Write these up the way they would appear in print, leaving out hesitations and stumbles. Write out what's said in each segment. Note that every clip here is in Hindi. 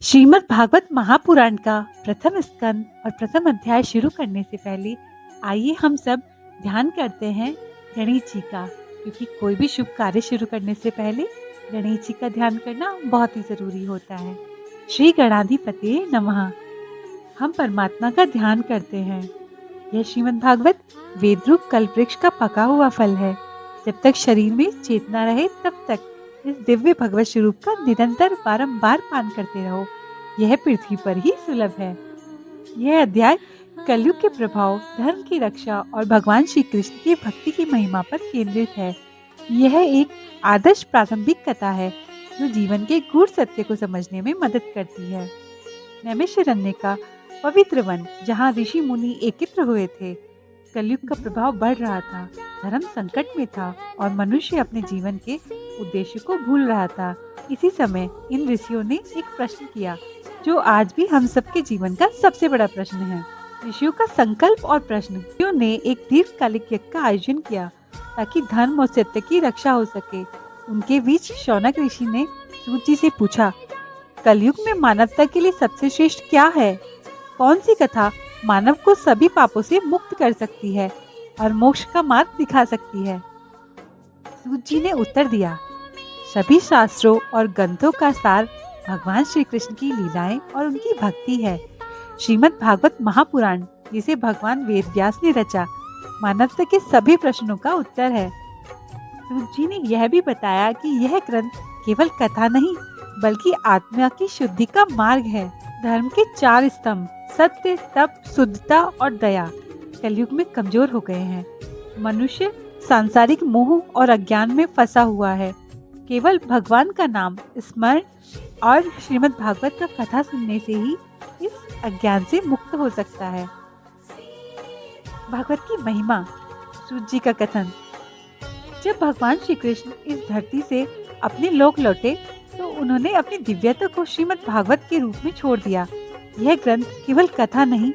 श्रीमद् भागवत महापुराण का प्रथम स्कंद और प्रथम अध्याय शुरू करने से पहले आइए हम सब ध्यान करते हैं गणेश जी का, क्योंकि कोई भी शुभ कार्य शुरू करने से पहले गणेश जी का ध्यान करना बहुत ही जरूरी होता है। श्री गणाधिपते नमः। हम परमात्मा का ध्यान करते हैं। यह श्रीमद् भागवत वेदरूप कल्पवृक्ष का पका हुआ फल है। जब तक शरीर में चेतना रहे तब तक इस दिव्य भगवत स्वरूप का निरंतर बारंबार पान करते रहो। यह पृथ्वी पर ही सुलभ है। यह अध्याय कलयुग के प्रभाव, धर्म की रक्षा और भगवान श्री कृष्ण की भक्ति की महिमा पर केंद्रित है। यह एक आदर्श प्रारंभिक कथा है जो जीवन के गूढ़ सत्य को समझने में मदद करती है। नैमिषारण्य का पवित्र वन, जहाँ ऋषि मुनि एकत्र हुए थे। कलयुग का प्रभाव बढ़ रहा था, धर्म संकट में था और मनुष्य अपने जीवन के उद्देश्य को भूल रहा था। इसी समय इन ऋषियों ने एक प्रश्न किया जो आज भी हम सबके जीवन का सबसे बड़ा प्रश्न है। ऋषियों का संकल्प और प्रश्न। ऋषियों ने एक दीर्घकालिक यज्ञ का आयोजन किया ताकि धर्म और सत्य की रक्षा हो सके। उनके बीच शौनक ऋषि ने सूत जी से पूछा, कलयुग में मानवता के लिए सबसे श्रेष्ठ क्या है? कौन सी कथा मानव को सभी पापों से मुक्त कर सकती है और मोक्ष का मार्ग दिखा सकती है? सूत जी ने उत्तर दिया, सभी शास्त्रों और ग्रंथों का सार भगवान श्री कृष्ण की लीलाएं और उनकी भक्ति है। श्रीमद् भागवत महापुराण, जिसे भगवान वेद व्यास ने रचा, मानवता के सभी प्रश्नों का उत्तर है। सूत जी ने यह भी बताया कि यह ग्रंथ केवल कथा नहीं बल्कि आत्मा की शुद्धि का मार्ग है। धर्म के 4 स्तंभ सत्य, तप, शुद्धता और दया कलयुग में कमजोर हो गए हैं। मनुष्य सांसारिक मोह और अज्ञान में फंसा हुआ है। केवल भगवान का नाम स्मरण और श्रीमद् भागवत का कथा सुनने से ही इस अज्ञान से मुक्त हो सकता है। भागवत की महिमा। सूत जी का कथन। जब भगवान श्री कृष्ण इस धरती से अपने लोक लौटे तो उन्होंने अपनी दिव्यता को श्रीमद् भागवत के रूप में छोड़ दिया। यह ग्रंथ केवल कथा नहीं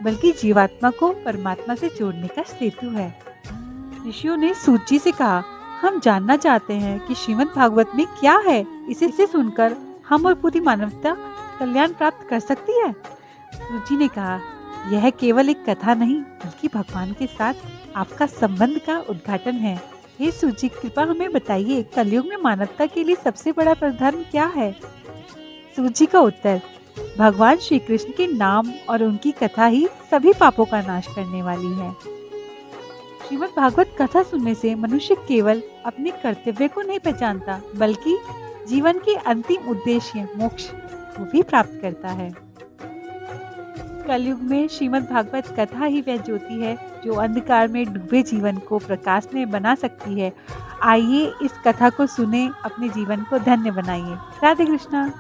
बल्कि जीवात्मा को परमात्मा से जोड़ने का सेतु है। ऋषियों ने सूत जी से कहा, हम जानना चाहते हैं कि श्रीमद् भागवत में क्या है। इसे सुनकर हम और पूरी मानवता कल्याण प्राप्त कर सकती है। सूत जी ने कहा, यह केवल एक कथा नहीं बल्कि भगवान के साथ आपका संबंध का उद्घाटन है। हे सूत जी, कृपया हमें बताइए, कलयुग में मानवता के लिए सबसे बड़ा धर्म क्या है? सूत जी का उत्तर, भगवान श्री कृष्ण के नाम और उनकी कथा ही सभी पापों का नाश करने वाली है। श्रीमद् भागवत कथा सुनने से मनुष्य केवल अपने कर्तव्य को नहीं पहचानता बल्कि जीवन के अंतिम उद्देश्य मोक्ष को भी प्राप्त करता है। कलयुग में श्रीमद् भागवत कथा ही वह ज्योति है जो अंधकार में डूबे जीवन को प्रकाश में बना सकती है। आइए इस कथा को सुने, अपने जीवन को धन्य बनाइए। राधे कृष्णा।